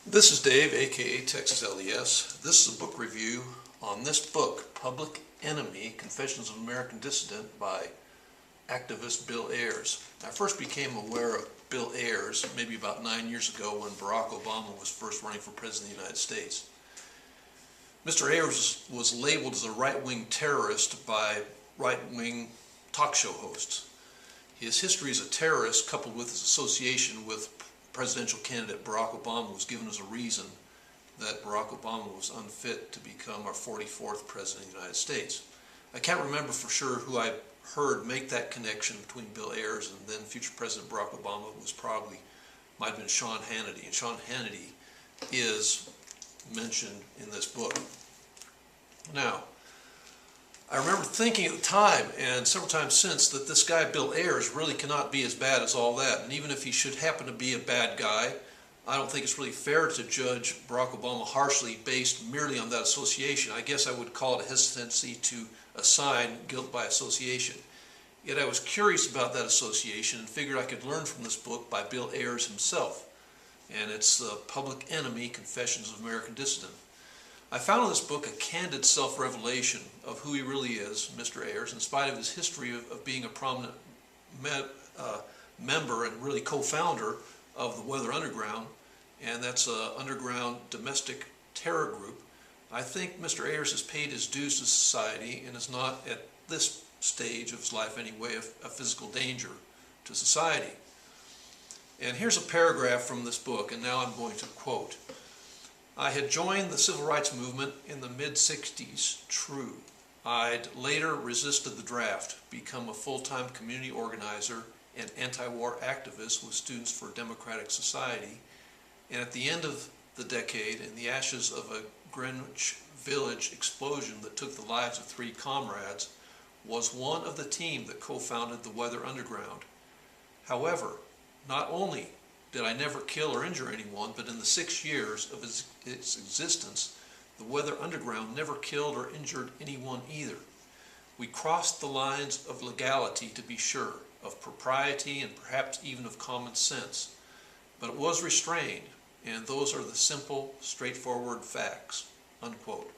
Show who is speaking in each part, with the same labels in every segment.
Speaker 1: This is Dave, aka Texas LDS. This is a book review on this book, Public Enemy, Confessions of an American Dissident by activist Bill Ayres. I first became aware of Bill Ayres maybe about 9 years ago when Barack Obama was first running for President of the United States. Mr. Ayres was labeled as a right-wing terrorist by right-wing talk show hosts. His history as a terrorist, coupled with his association with presidential candidate Barack Obama, was given as a reason that Barack Obama was unfit to become our 44th President of the United States. I can't remember for sure who I heard make that connection between Bill Ayres and then future President Barack Obama. It was probably, might have been Sean Hannity. And Sean Hannity is mentioned in this book. Now, I remember thinking at the time, and several times since, that this guy Bill Ayres really cannot be as bad as all that. And even if he should happen to be a bad guy, I don't think it's really fair to judge Barack Obama harshly based merely on that association. I guess I would call it a hesitancy to assign guilt by association. Yet I was curious about that association and figured I could learn from this book by Bill Ayres himself. And it's the Public Enemy, Confessions of an American Dissident. I found in this book a candid self-revelation of who he really is, Mr. Ayres, in spite of his history of being a prominent member and really co-founder of the Weather Underground, and that's an underground domestic terror group. I think Mr. Ayres has paid his dues to society and is not, at this stage of his life anyway, a physical danger to society. And here's a paragraph from this book, and now I'm going to quote. I had joined the civil rights movement in the mid-60s, true. I'd later resisted the draft, become a full-time community organizer and anti-war activist with Students for Democratic Society, and at the end of the decade, in the ashes of a Greenwich Village explosion that took the lives of 3 comrades, was one of the team that co-founded the Weather Underground. However, not only did I never kill or injure anyone, but in the 6 years of its existence, the Weather Underground never killed or injured anyone either. We crossed the lines of legality, to be sure, of propriety and perhaps even of common sense, but it was restrained, and those are the simple, straightforward facts, unquote.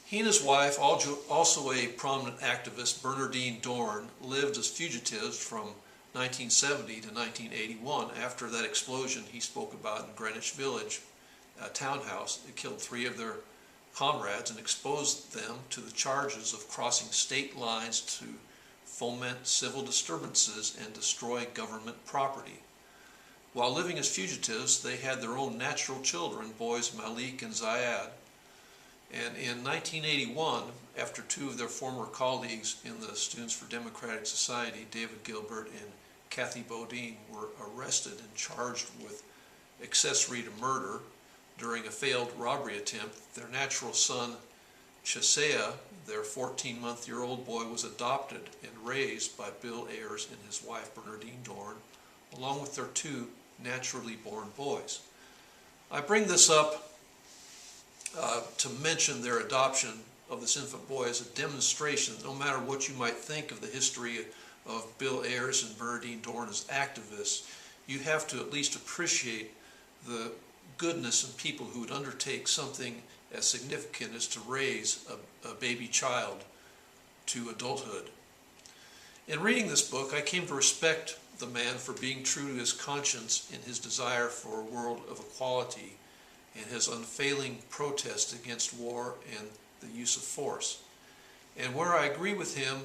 Speaker 1: He and his wife, also a prominent activist, Bernardine Dorn, lived as fugitives from 1970 to 1981 after that explosion he spoke about in Greenwich Village townhouse. It killed 3 of their comrades and exposed them to the charges of crossing state lines to foment civil disturbances and destroy government property. While living as fugitives, they had their own natural children, boys Malik and Zayad. And in 1981, after 2 of their former colleagues in the Students for Democratic Society, David Gilbert and Kathy Bodine, were arrested and charged with accessory to murder during a failed robbery attempt, their natural son, Chesea, their 14-month-old boy, was adopted and raised by Bill Ayres and his wife, Bernardine Dorn, along with their 2 naturally born boys. I bring this up to mention their adoption of this infant boy as a demonstration that no matter what you might think of the history of Bill Ayres and Bernardine Dorn as activists, you have to at least appreciate the goodness in people who would undertake something as significant as to raise a baby child to adulthood. In reading this book, I came to respect the man for being true to his conscience in his desire for a world of equality and his unfailing protest against war and the use of force. And where I agree with him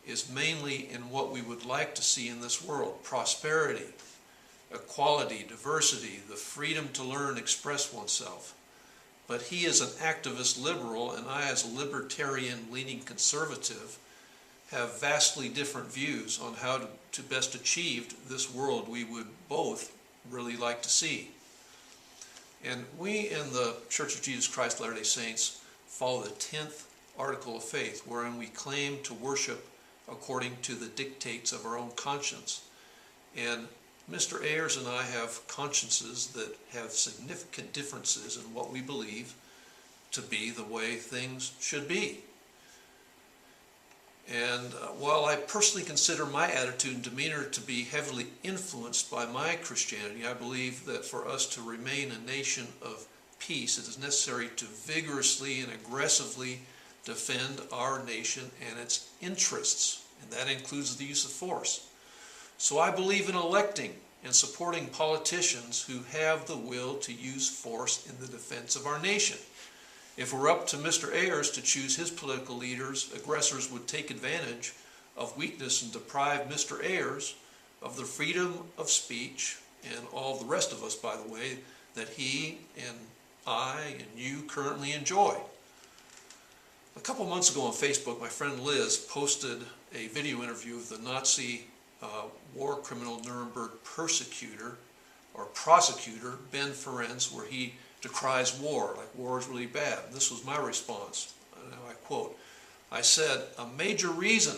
Speaker 1: is mainly in what we would like to see in this world: prosperity, equality, diversity, the freedom to learn and express oneself. But he is an activist liberal, and I, as a libertarian leaning conservative, have vastly different views on how to best achieve this world we would both really like to see. And we in the Church of Jesus Christ of Latter-day Saints follow the 10th article of faith, wherein we claim to worship according to the dictates of our own conscience. And Mr. Ayres and I have consciences that have significant differences in what we believe to be the way things should be. And while I personally consider my attitude and demeanor to be heavily influenced by my Christianity, I believe that for us to remain a nation of peace, it is necessary to vigorously and aggressively defend our nation and its interests, and that includes the use of force. So I believe in electing and supporting politicians who have the will to use force in the defense of our nation. If it were up to Mr. Ayres to choose his political leaders, aggressors would take advantage of weakness and deprive Mr. Ayres of the freedom of speech, and all the rest of us, by the way, that he and I and you currently enjoy. A couple months ago on Facebook, my friend Liz posted a video interview of the Nazi war criminal Nuremberg persecutor or prosecutor Ben Ferencz, where he decries war, like war is really bad. And this was my response, and I quote, I said, "A major reason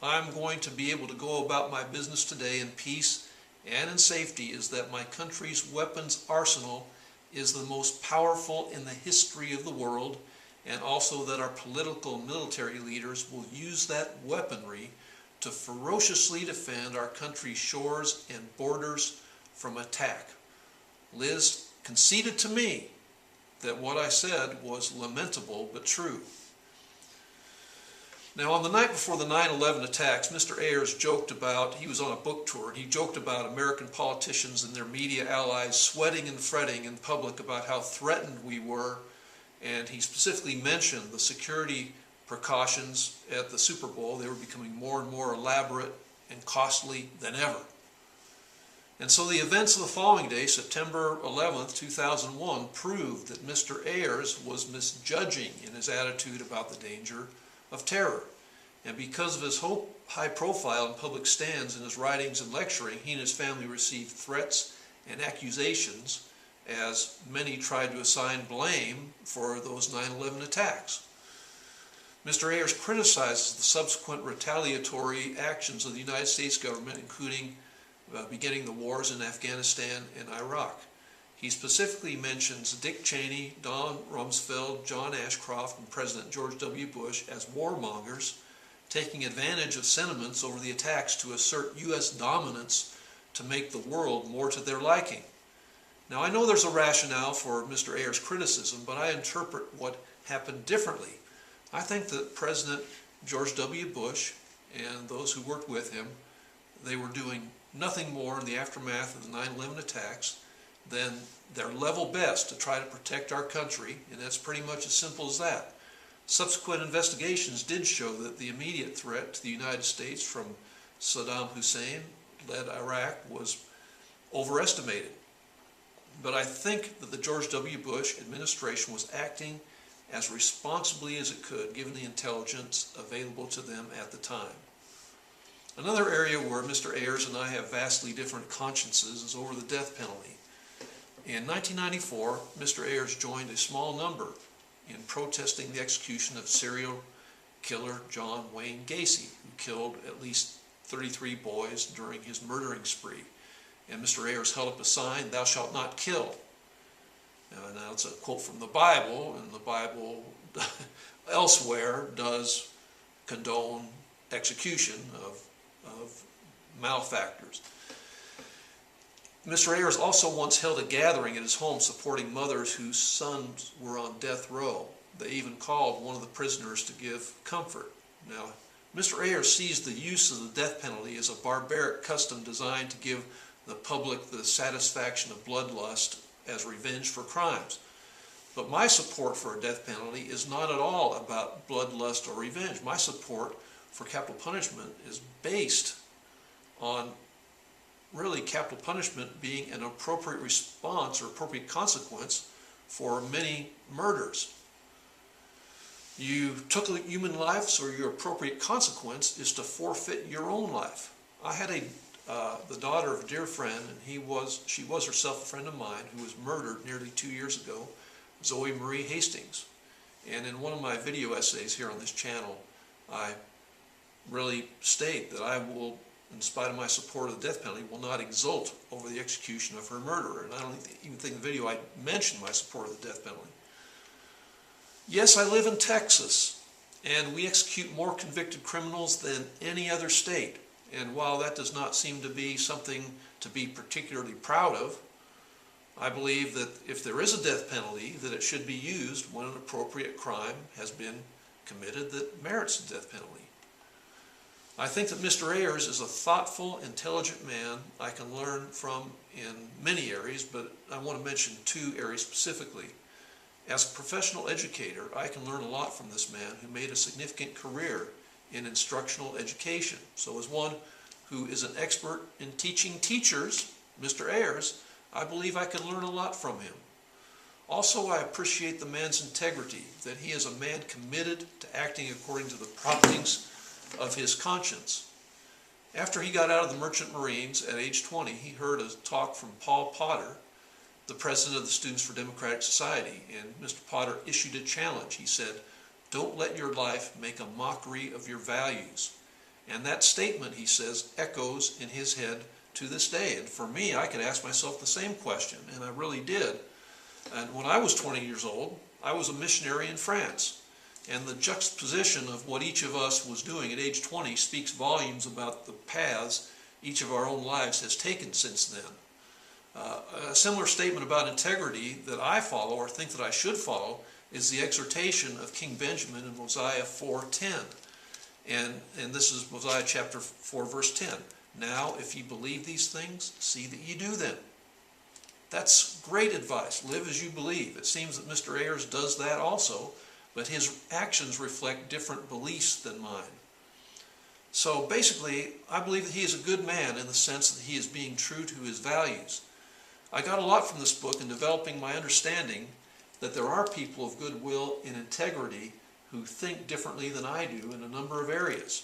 Speaker 1: I'm going to be able to go about my business today in peace and in safety is that my country's weapons arsenal is the most powerful in the history of the world, and also that our political and military leaders will use that weaponry to ferociously defend our country's shores and borders from attack." Liz conceded to me that what I said was lamentable but true. Now, on the night before the 9/11 attacks, Mr. Ayres joked about, he was on a book tour, and he joked about American politicians and their media allies sweating and fretting in public about how threatened we were, and he specifically mentioned the security precautions at the Super Bowl. They were becoming more and more elaborate and costly than ever. And so the events of the following day, September 11th, 2001, proved that Mr. Ayres was misjudging in his attitude about the danger of terror. And because of his high profile and public stands in his writings and lecturing, he and his family received threats and accusations, as many tried to assign blame for those 9/11 attacks. Mr. Ayres criticizes the subsequent retaliatory actions of the United States government, including beginning the wars in Afghanistan and Iraq. He specifically mentions Dick Cheney, Don Rumsfeld, John Ashcroft, and President George W. Bush as warmongers, taking advantage of sentiments over the attacks to assert U.S. dominance to make the world more to their liking. Now, I know there's a rationale for Mr. Ayres' criticism, but I interpret what happened differently. I think that President George W. Bush and those who worked with him, they were doing nothing more in the aftermath of the 9/11 attacks than their level best to try to protect our country, and that's pretty much as simple as that. Subsequent investigations did show that the immediate threat to the United States from Saddam Hussein-led Iraq was overestimated. But I think that the George W. Bush administration was acting as responsibly as it could, given the intelligence available to them at the time. Another area where Mr. Ayres and I have vastly different consciences is over the death penalty. In 1994, Mr. Ayres joined a small number in protesting the execution of serial killer John Wayne Gacy, who killed at least 33 boys during his murdering spree. And Mr. Ayres held up a sign, "Thou shalt not kill." Now it's a quote from the Bible, and the Bible elsewhere does condone execution of malefactors. Mr. Ayres also once held a gathering at his home supporting mothers whose sons were on death row. They even called one of the prisoners to give comfort. Now, Mr. Ayres sees the use of the death penalty as a barbaric custom designed to give the public the satisfaction of bloodlust as revenge for crimes. But my support for a death penalty is not at all about bloodlust or revenge. My support for capital punishment is based on really capital punishment being an appropriate response or appropriate consequence for many murders. You took a human life, so your appropriate consequence is to forfeit your own life. I had the daughter of a dear friend, and she was herself a friend of mine, who was murdered nearly 2 years ago, Zoe Marie Hastings. And in one of my video essays here on this channel, I really state that I will, in spite of my support of the death penalty, will not exult over the execution of her murderer. And I don't even think in the video I mentioned my support of the death penalty. Yes, I live in Texas, and we execute more convicted criminals than any other state. And while that does not seem to be something to be particularly proud of, I believe that if there is a death penalty, that it should be used when an appropriate crime has been committed that merits a death penalty. I think that Mr. Ayres is a thoughtful, intelligent man I can learn from in many areas, but I want to mention two areas specifically. As a professional educator, I can learn a lot from this man who made a significant career in instructional education. So as one who is an expert in teaching teachers, Mr. Ayres, I believe I can learn a lot from him. Also, I appreciate the man's integrity, that he is a man committed to acting according to the promptings of his conscience. After he got out of the Merchant Marines at age 20, he heard a talk from Paul Potter, the president of the Students for Democratic Society, and Mr. Potter issued a challenge. He said, "Don't let your life make a mockery of your values." And that statement, he says, echoes in his head to this day. And for me, I could ask myself the same question, and I really did. And when I was 20 years old, I was a missionary in France. And the juxtaposition of what each of us was doing at age 20 speaks volumes about the paths each of our own lives has taken since then. A similar statement about integrity that I follow, or think that I should follow, is the exhortation of King Benjamin in Mosiah 4:10. And this is Mosiah chapter 4, verse 10. "Now, if ye believe these things, see that ye do them." That's great advice. Live as you believe. It seems that Mr. Ayres does that also, but his actions reflect different beliefs than mine. So basically, I believe that he is a good man in the sense that he is being true to his values. I got a lot from this book in developing my understanding that there are people of goodwill and integrity who think differently than I do in a number of areas.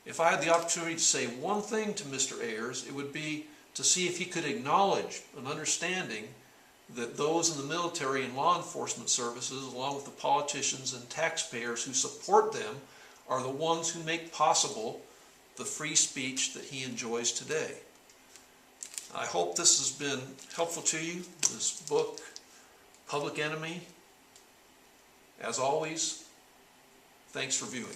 Speaker 1: If I had the opportunity to say one thing to Mr. Ayres, it would be to see if he could acknowledge an understanding that those in the military and law enforcement services, along with the politicians and taxpayers who support them, are the ones who make possible the free speech that he enjoys today. I hope this has been helpful to you, this book, Public Enemy. As always, thanks for viewing.